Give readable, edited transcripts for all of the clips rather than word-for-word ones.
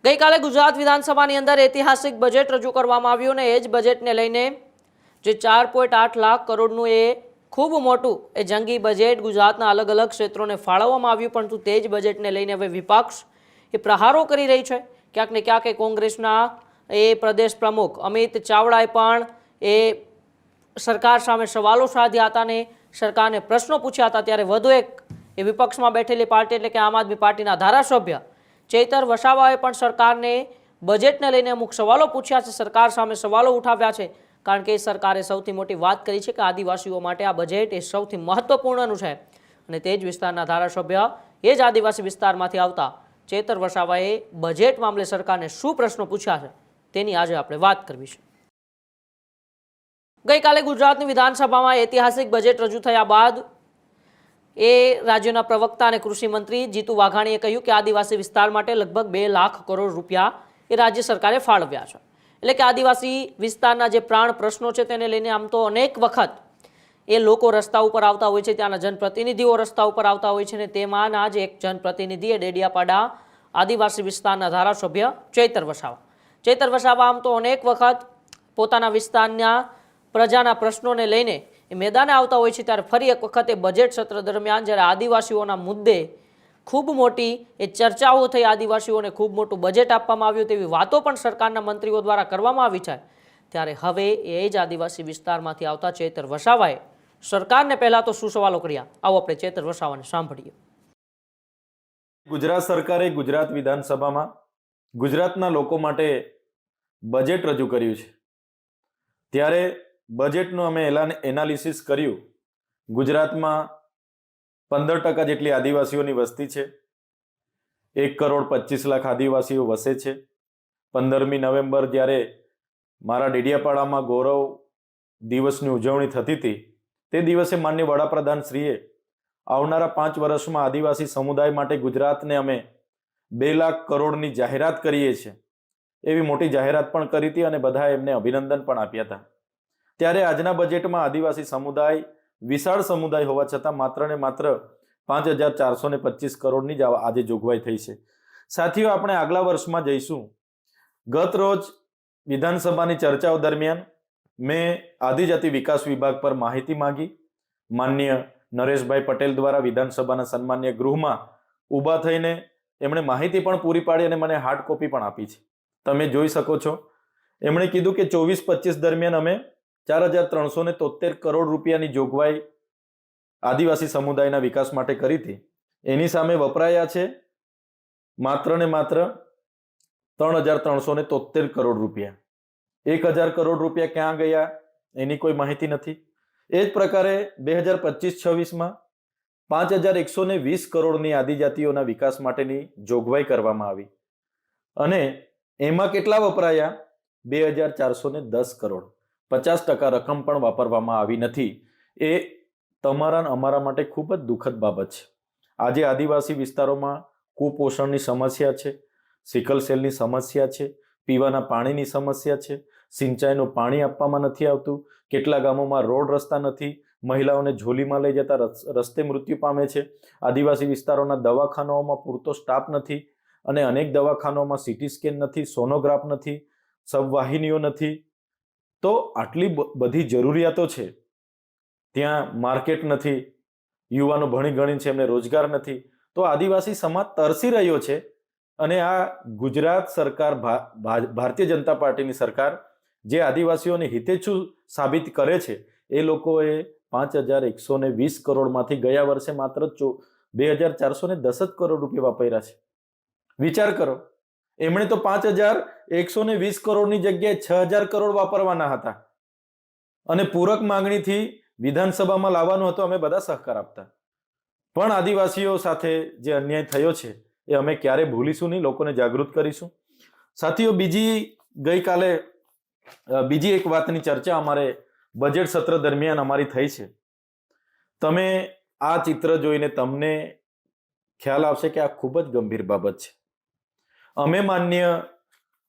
ગઈકાલે ગુજરાત વિધાનસભાની અંદર ઐતિહાસિક બજેટ રજૂ કરવામાં આવ્યું અને એ જ બજેટને લઈને જે 4.8 લાખ કરોડનું એ ખૂબ મોટું એ જંગી બજેટ ગુજરાતના અલગ અલગ ક્ષેત્રોને ફાળવવામાં આવ્યું, પરંતુ તે જ બજેટને લઈને હવે વિપક્ષ એ પ્રહારો કરી રહી છે. ક્યાંક ને ક્યાંક એ કોંગ્રેસના એ પ્રદેશ પ્રમુખ અમિત ચાવડાએ પણ એ સરકાર સામે સવાલો સાધ્યા હતા અને સરકારને પ્રશ્નો પૂછ્યા હતા. ત્યારે વધુ એક એ વિપક્ષમાં બેઠેલી પાર્ટી એટલે કે આમ આદમી પાર્ટીના ધારાસભ્ય ચૈતર વસાવાએ પણ સરકારને બજેટને લઈને અમુક સવાલો પૂછ્યા છે, સરકાર સામે સવાલો ઉઠાવ્યા છે. કારણ કે સરકારે સૌથી મોટી વાત કરી છે કે આદિવાસીઓ માટે આ બજેટ એ સૌથી મહત્વપૂર્ણનું છે અને તે જ વિસ્તારના ધારાસભ્ય એ જ આદિવાસી વિસ્તારમાંથી આવતા ચૈતર વસાવાએ બજેટ મામલે સરકારને શું પ્રશ્નો પૂછ્યા છે તેની આજે આપણે વાત કરવી છે. ગઈકાલે ગુજરાતની વિધાનસભામાં ઐતિહાસિક બજેટ રજૂ થયા બાદ એ રાજ્યના પ્રવક્તા અને કૃષિ મંત્રી જીતુ વાઘાણીએ કહ્યું કે આદિવાસી વિસ્તાર માટે લગભગ 2 લાખ કરોડ રૂપિયા એ રાજ્ય સરકારે ફાળવ્યા છે. એટલે કે આદિવાસી વિસ્તારના જે પ્રાણ પ્રશ્નો છે તેને લઈને આમ તો અનેક વખત એ લોકો રસ્તા ઉપર આવતા હોય છે, ત્યાંના જનપ્રતિનિધિઓ રસ્તા ઉપર આવતા હોય છે અને તેમાંના જ એક જનપ્રતિનિધિ ડેડિયાપાડા આદિવાસી વિસ્તારના ધારાસભ્ય ચૈતર વસાવા આમ તો અનેક વખત પોતાના વિસ્તારના પ્રજાના પ્રશ્નોને લઈને એ મેદાને આવતા હોય છે. ત્યારે ફરી એક વખત એ બજેટ સત્ર દરમિયાન જ્યારે આદિવાસીઓના મુદ્દે ખૂબ મોટી એ ચર્ચાઓ થઈ, આદિવાસીઓને ખૂબ મોટું બજેટ આપવામાં આવ્યું તેવી વાતો પણ સરકારના મંત્રીઓ દ્વારા કરવામાં આવી છે. ત્યારે હવે એ જ આદિવાસી વિસ્તારમાંથી આવતા ચૈતર વસાવાએ સરકારને પહેલા તો શું સવાલો કર્યા, આવો આપણે ચૈતર વસાવાને સાંભળીએ. ગુજરાત સરકારે ગુજરાત વિધાનસભામાં ગુજરાતના લોકો માટે બજેટ રજૂ કર્યું છે. ત્યારે બજેટનું અમે એનાલિસિસ કર્યું. ગુજરાતમાં 15% જેટલી આદિવાસીઓની વસ્તી છે. 1,25,00,000 આદિવાસીઓ વસે છે. 15મી નવેમ્બર જ્યારે મારા ડેડિયાપાડામાં ગૌરવ દિવસની ઉજવણી થતી હતી, તે દિવસે માનનીય વડાપ્રધાન શ્રીએ આવનારા 5 વર્ષમાં આદિવાસી સમુદાય માટે ગુજરાતને અમે 2 લાખ કરોડની જાહેરાત કરીએ છીએ એવી મોટી જાહેરાત પણ કરી હતી અને બધાએ એમને અભિનંદન પણ આપ્યા હતા. ત્યારે આજના બજેટમાં આદિવાસી સમુદાય વિશાળ સમુદાય હોવા છતાં માત્ર ને માત્ર 5,425 કરોડની જ આજે જોગવાઈ થઈ છે. સાથીઓ, આપણે આગલા વર્ષમાં જઈશું. ગત રોજ વિધાનસભાની ચર્ચાઓ દરમિયાન મેં આદિજાતિ વિકાસ વિભાગ પર માહિતી માંગી. માનનીય નરેશભાઈ પટેલ દ્વારા વિધાનસભાના સન્માનીય ગૃહમાં ઊભા થઈને એમણે માહિતી પણ પૂરી પાડી અને મને હાર્ડ કોપી પણ આપી છે. તમે જોઈ શકો છો. એમણે કીધું કે 24-25 દરમિયાન અમે 4,373 કરોડ રૂપિયાની જોગવાઈ આદિવાસી સમુદાયના વિકાસ માટે કરી હતી. એની સામે વપરાયા છે માત્ર ને માત્ર 3,373 કરોડ રૂપિયા. 1,000 કરોડ રૂપિયા ક્યાં ગયા એની કોઈ માહિતી નથી. એ જ પ્રકારે 2025-26માં 5,120 કરોડની આદિજાતિઓના વિકાસ માટેની જોગવાઈ કરવામાં આવી અને એમાં કેટલા વપરાયા? 2,410 કરોડ. 50% રકમ પણ વાપરવામાં આવી નથી. એ તમારા અમારા માટે ખૂબ જ દુઃખદ બાબત છે. આજે આદિવાસી વિસ્તારોમાં કુપોષણની સમસ્યા છે, સિકલ સેલની સમસ્યા છે, પીવાના પાણીની સમસ્યા છે, સિંચાઈનું પાણી આપવામાં નથી આવતું, કેટલા ગામોમાં રોડ રસ્તા નથી, મહિલાઓને ઝોલીમાં લઈ જતા રસ્તે મૃત્યુ પામે છે, આદિવાસી વિસ્તારોના દવાખાનાઓમાં પૂરતો સ્ટાફ નથી અને અનેક દવાખાનાઓમાં સીટી સ્કેન નથી, સોનોગ્રાફ નથી, સબવાહિનીઓ નથી. તો આટલી બધી જરૂરિયાતો છે, ત્યાં માર્કેટ નથી, યુવાનો ભણી ગણી છે, એમને રોજગાર નથી. તો આદિવાસી સમાજ તરસી રહ્યો છે અને આ ગુજરાત સરકાર, ભારતીય જનતા પાર્ટીની સરકાર જે આદિવાસીઓને હિતેચ્છુ સાબિત કરે છે, એ લોકોએ 5,120 કરોડમાંથી ગયા વર્ષે માત્ર 2,410 કરોડ રૂપિયા વાપર્યા છે. વિચાર કરો, એમણે તો 5,120 કરોડની જગ્યાએ 6,000 કરોડ વાપરવાના હતા અને પૂરક માંગણીથી વિધાનસભામાં લાવવાનું હતું. અમે બધા સહકાર આપતા, પણ આદિવાસીઓ સાથે જે અન્યાય થયો છે એ અમે ક્યારે ભૂલીશું નહીં, લોકોને જાગૃત કરીશું. સાથીઓ, ગઈકાલે બીજી એક વાતની ચર્ચા અમારે બજેટ સત્ર દરમિયાન અમારી થઈ છે. તમે આ ચિત્ર જોઈને તમને ખ્યાલ આવશે કે આ ખૂબ જ ગંભીર બાબત છે. અમે માનનીય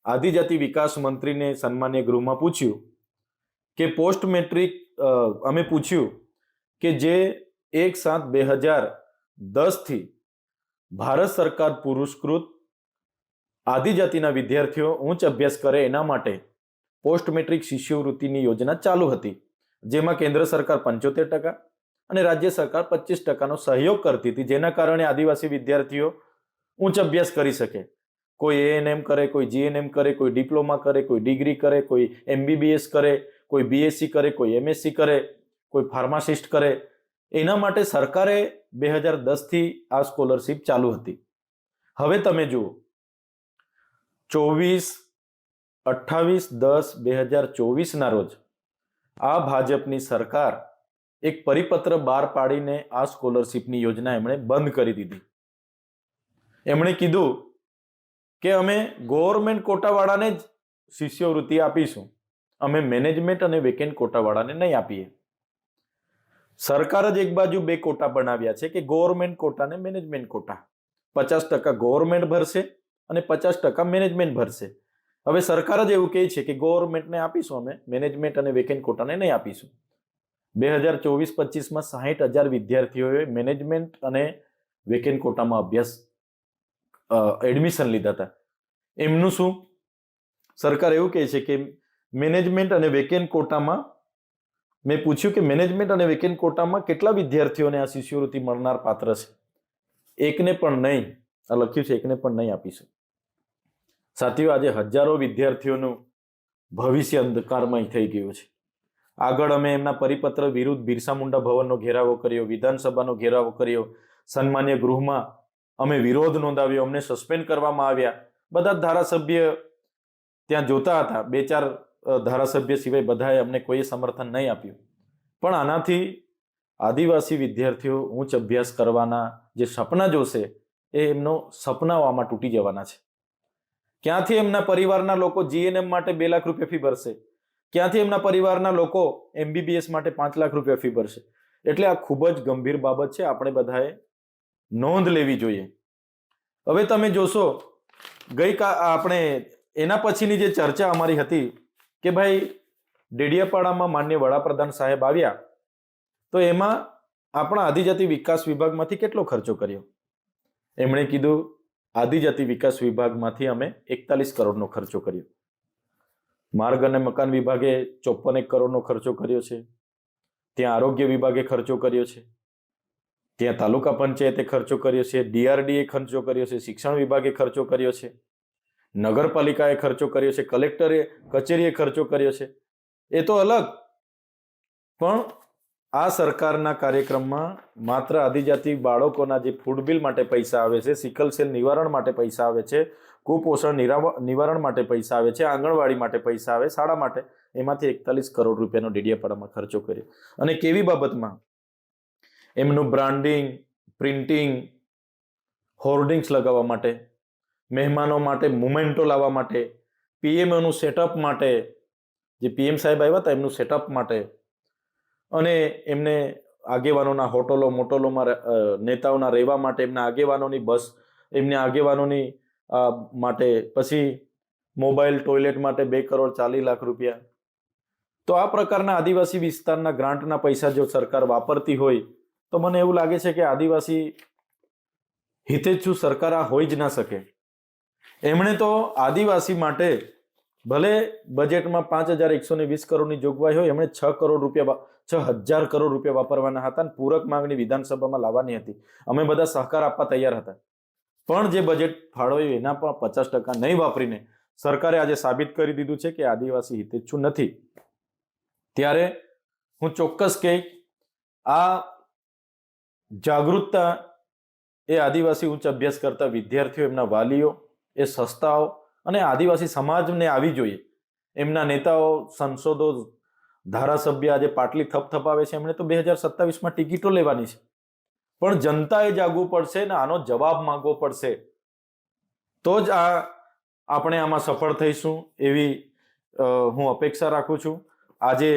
આદિજાતિ વિકાસ મંત્રીને સન્માનીય ગૃહમાં પૂછ્યું કે પોસ્ટ મેટ્રિક અમે પૂછ્યું કે જે 1/7/2010 થી ભારત સરકાર પુરસ્કૃત આદિજાતિના વિદ્યાર્થીઓ ઉચ્ચ અભ્યાસ કરે એના માટે પોસ્ટ મેટ્રિક શિષ્યવૃત્તિની યોજના ચાલુ હતી, જેમાં કેન્દ્ર સરકાર 75% અને રાજ્ય સરકાર 25%નો સહયોગ કરતી હતી, જેના કારણે આદિવાસી વિદ્યાર્થીઓ ઉચ્ચ અભ્યાસ કરી શકે. કોઈ એએનએમ કરે, કોઈ જીએનએમ કરે, કોઈ ડિપ્લોમા કરે, કોઈ ડિગ્રી કરે, કોઈ એમબીબીએસ કરે, કોઈ બીએસસી કરે, કોઈ એમએસસી કરે, કોઈ ફાર્માસિસ્ટ કરે. એના માટે સરકારે 2010થી આ સ્કોલરશિપ ચાલુ હતી. હવે તમે જુઓ, 28-10-2024 રોજ આ ભાજપની સરકાર એક પરિપત્ર બહાર પાડીને આ સ્કોલરશિપની યોજના એમણે બંધ કરી દીધી. એમણે કીધું કે અમે ગવર્મેન્ટ કોટાવાળાને જ શિષ્યવૃત્તિ આપીશું, અમે મેનેજમેન્ટ અને વેકેન્ટ કોટાવાળાને નહીં આપીએ. સરકાર જ એક બાજુ બે કોટા બનાવ્યા છે કે ગવર્મેન્ટ કોટા અને મેનેજમેન્ટ કોટા. 50% ગવર્મેન્ટ ભરશે અને 50% મેનેજમેન્ટ ભરશે. હવે સરકાર જ એવું કહે છે કે ગવર્મેન્ટને આપીશું અમે, મેનેજમેન્ટ અને વેકેન્ટ કોટાને નહીં આપીશું. 2024-25માં 60,000 વિદ્યાર્થીઓએ મેનેજમેન્ટ અને વેકેન્ટ કોટામાં એડમિશન લીધા હતા. એમનું શું? સરકાર એવું કહે છે કે મેનેજમેન્ટ અને વેકેન્ટ કોટામાં, મેં પૂછ્યું કે મેનેજમેન્ટ અને વેકેન્ટ કોટામાં કેટલા વિદ્યાર્થીઓને આ શિષ્યવૃત્તિ મળનાર પાત્ર છે? એકને પણ નહીં. આ લખ્યું છે એકને પણ નહીં આપીશું. સાથીઓ, આજે હજારો વિદ્યાર્થીઓનું ભવિષ્ય અંધકારમય થઈ ગયું છે. આગળ અમે એમના પરિપત્ર વિરુદ્ધ બિરસા મુંડા ભવનનો ઘેરાવો કર્યો, વિધાનસભાનો ઘેરાવો કર્યો, સન્માન્ય ગૃહમાં અમે વિરોધ નોંધાવ્યો, અમને સસ્પેન્ડ કરવામાં આવ્યા. બધા ધારાસભ્ય ત્યાં જોતા હતા, 2-4 ધારાસભ્ય સિવાય બધાએ અમને કોઈ સમર્થન નહીં આપ્યું. પણ આનાથી આદિવાસી વિદ્યાર્થીઓ ઉચ્ચ અભ્યાસ કરવાના જે સપના જોશે એ એમનો સપનાઓ આમાં તૂટી જવાના છે. ક્યાંથી એમના પરિવારના લોકો જીએનએમ માટે 2 લાખ રૂપિયા ફી ભરશે? ક્યાંથી એમના પરિવારના લોકો એમબીબીએસ માટે 5 લાખ રૂપિયા ફી ભરશે? એટલે આ ખૂબ જ ગંભીર બાબત છે, આપણે બધાએ નોંધ લેવી જોઈએ. હવે તમે જોશો, આપણે એના પછીની જે ચર્ચા અમારી હતી કે ભાઈ ડેડિયાપાડામાં માન્ય વડાપ્રધાન સાહેબ આવ્યા તો એમાં આપણા આદિજાતિ વિકાસ વિભાગમાંથી કેટલો ખર્ચો કર્યો? એમણે કીધું આદિજાતિ વિકાસ વિભાગમાંથી અમે 41 કરોડનો ખર્ચો કર્યો. માર્ગ અને મકાન વિભાગે 54 કરોડનો ખર્ચો કર્યો છે. ત્યાં આરોગ્ય વિભાગે ખર્ચો કર્યો છે, ત્યાં તાલુકા પંચાયતે ખર્ચો કર્યો છે, ડીઆરડીએ ખર્ચો કર્યો છે, શિક્ષણ વિભાગે ખર્ચો કર્યો છે, નગરપાલિકાએ ખર્ચો કર્યો છે, કલેક્ટરે કચેરીએ ખર્ચો કર્યો છે. એ તો અલગ, પણ આ સરકારના કાર્યક્રમમાં માત્ર આદિજાતિ બાળકોના જે ફૂડ બિલ માટે પૈસા આવે છે, સિકલ સેલ નિવારણ માટે પૈસા આવે છે, કુપોષણ નિવારણ માટે પૈસા આવે છે, આંગણવાડી માટે પૈસા આવે, શાળા માટે, એમાંથી 41 કરોડ રૂપિયાનો ડેડિયાપાડામાં ખર્ચો કર્યો. અને કેવી બાબતમાં? એમનું બ્રાન્ડિંગ, પ્રિન્ટિંગ, હોર્ડિંગ્સ લગાવવા માટે, મહેમાનો માટે મુમેન્ટો લાવવા માટે, પીએમઓનું સેટઅપ માટે, જે પીએમ સાહેબ આવ્યા હતા એમનું સેટઅપ માટે, અને એમને આગેવાનોના હોટલો મોટલોમાં નેતાઓના રહેવા માટે, એમના આગેવાનોની બસ, એમના આગેવાનોની માટે, પછી મોબાઈલ ટોયલેટ માટે 2 કરોડ 40 લાખ રૂપિયા. તો આ પ્રકારના આદિવાસી વિસ્તારના ગ્રાન્ટના પૈસા જો સરકાર વાપરતી હોય તો મને એવું લાગે છે કે આદિવાસી હિતેચ્છુ સરકાર આ હોઈ જ ના શકે. એમણે તો આદિવાસી માટે ભલે બજેટમાં 5,120 કરોડની જોગવાઈ હોય, એમણે 6,000 કરોડ રૂપિયા વાપરવાના હતા અને પૂરક માંગણી વિધાનસભામાં લાવવાની હતી. અમે બધા સહકાર આપવા તૈયાર હતા, પણ જે બજેટ ફાળવ્યું એના પણ 50% નહીં વાપરીને સરકારે આજે સાબિત કરી દીધું છે કે આદિવાસી હિતેચ્છુ નથી. ત્યારે હું ચોક્કસ કહીશ, આ જાગૃતતા એ આદિવાસી ઉચ્ચ અભ્યાસ કરતા વિદ્યાર્થીઓ, એમના વાલીઓ, એ સંસ્થાઓ અને આદિવાસી સમાજને આવી જોઈએ. એમના નેતાઓ, સંસદો, ધારાસભ્ય આજે પાટલી થપથપાવે છે, એમણે તો 2027માં ટિકિટો લેવાની છે, પણ જનતાએ જાગવું પડશે ને આનો જવાબ માંગવો પડશે. તો જ આપણે આમાં સફળ થઈશું એવી હું અપેક્ષા રાખું છું. આજે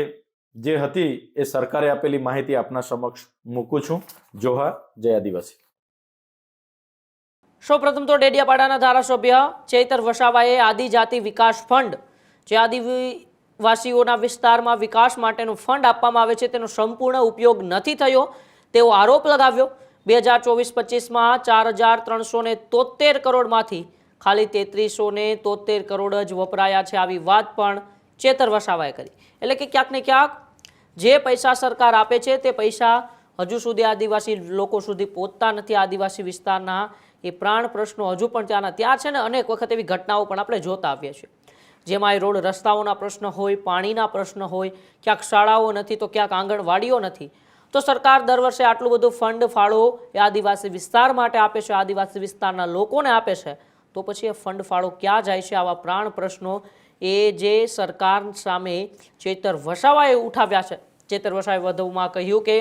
જે હતી એ સરકારે આપેલી માહિતી આપના સમક્ષ મૂકું છું. જોહાર, જય આદિવાસી. સૌપ્રથમ તો ડેડિયાપાડાના ધારાસભ્ય ચૈતર વસાવાએ આદિજાતિ વિકાસ ફંડ, જે આદિવાસીઓના વિસ્તારમાં વિકાસ માટેનું ફંડ આપવામાં આવે છે, તેનો સંપૂર્ણ ઉપયોગ નથી થયો તેવો આરોપ લગાવ્યો. 2024-25માં 4,373 કરોડમાંથી ખાલી 3373 કરોડ જ વપરાયા છે, આવી વાત પણ ચેતર વસાવાએ કરી. એટલે કે ક્યાંક ને ક્યાંક જે પૈસા સરકાર આપે છે તે પૈસા હજુ સુધી આદિવાસી લોકો સુધી પહોંચતા નથી. આદિવાસી વિસ્તારના એ પ્રાણ પ્રશ્નો હજુ પણ ત્યાં છે ને અનેક વખત એવી ઘટનાઓ પણ આપણે જોતા આવીએ છીએ, જેમાં એ રોડ રસ્તાઓના પ્રશ્ન હોય, પાણીના પ્રશ્ન હોય, ક્યાંક શાળાઓ નથી તો ક્યાંક આંગણવાડીઓ નથી. તો સરકાર દર વર્ષે આટલું બધું ફંડ ફાળો એ આદિવાસી વિસ્તાર માટે આપે છે, આદિવાસી વિસ્તારના લોકોને આપે છે, તો પછી એ ફંડ ફાળો ક્યાં જાય છે? આવા પ્રાણ પ્રશ્નો એ જે સરકાર સામે ચેતર વસાવાએ ઉઠાવ્યા છે. ચેતર વસાવાએ વધુમાં કહ્યું કે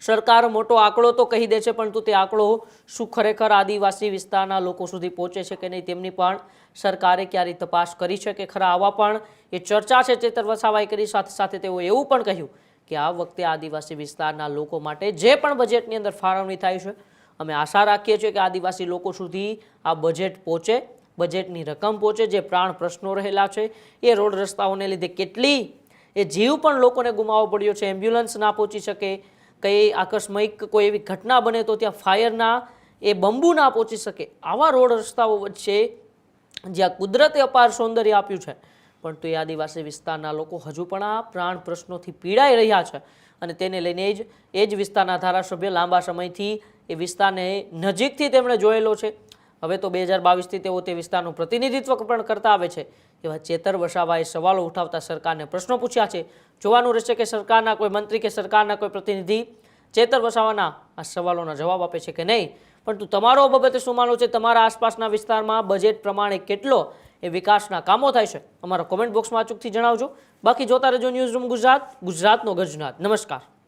સરકાર મોટો આંકડો તો કહી દે છે, પરંતુ તે આંકડો શું ખરેખર આદિવાસી વિસ્તારના લોકો સુધી પહોંચે છે કે નહીં તેમની પણ સરકારે ક્યારે તપાસ કરી છે કે ખરા? આવા પણ એ ચર્ચા છે ચેતર વસાવાએ કરી. સાથે સાથે તેઓ એવું પણ કહ્યું કે આ વખતે આદિવાસી વિસ્તારના લોકો માટે જે પણ બજેટની અંદર ફાળવણી થાય છે, અમે આશા રાખીએ છીએ કે આદિવાસી લોકો સુધી આ બજેટ પહોંચે, બજેટની રકમ પહોંચે. જે પ્રાણ પ્રશ્નો રહેલા છે, એ રોડ રસ્તાઓને લીધે કેટલી એ જીવ પણ લોકોને ગુમાવવો પડ્યો છે, એમ્બ્યુલન્સ ના પહોંચી શકે, કઈ આકસ્મિક કોઈ એવી ઘટના બને તો ત્યાં ફાયરના એ બંબુ ના પહોંચી શકે, આવા રોડ રસ્તાઓ વચ્ચે જ્યાં કુદરતે અપાર સૌંદર્ય આપ્યું છે, પરંતુ એ આદિવાસી વિસ્તારના લોકો હજુ પણ આ પ્રાણ પ્રશ્નોથી પીડાઈ રહ્યા છે. અને તેને લઈને એ જ વિસ્તારના ધારાસભ્ય લાંબા સમયથી એ વિસ્તારને નજીકથી તેમણે જોયેલો છે. હવે તો 2022થી તેઓ તે વિસ્તારનું પ્રતિનિધિત્વ પણ કરતા આવે છે. એવા ચેતર વસાવાએ સવાલો ઉઠાવતા સરકારને પ્રશ્નો પૂછ્યા છે. જોવાનું રહેશે કે સરકારના કોઈ મંત્રી કે સરકારના કોઈ પ્રતિનિધિ ચેતર વસાવાના આ સવાલોના જવાબ આપે છે કે નહીં. પરંતુ તમારો બાબતે શું માનવું છે? તમારા આસપાસના વિસ્તારમાં બજેટ પ્રમાણે કેટલો એ વિકાસના કામો થાય છે? અમારા કોમેન્ટ બોક્સમાં અચૂકથી જણાવજો. બાકી જોતા રહેજો ન્યૂઝ રૂમ ગુજરાત, ગુજરાતનો ગર્જનાદ. નમસ્કાર.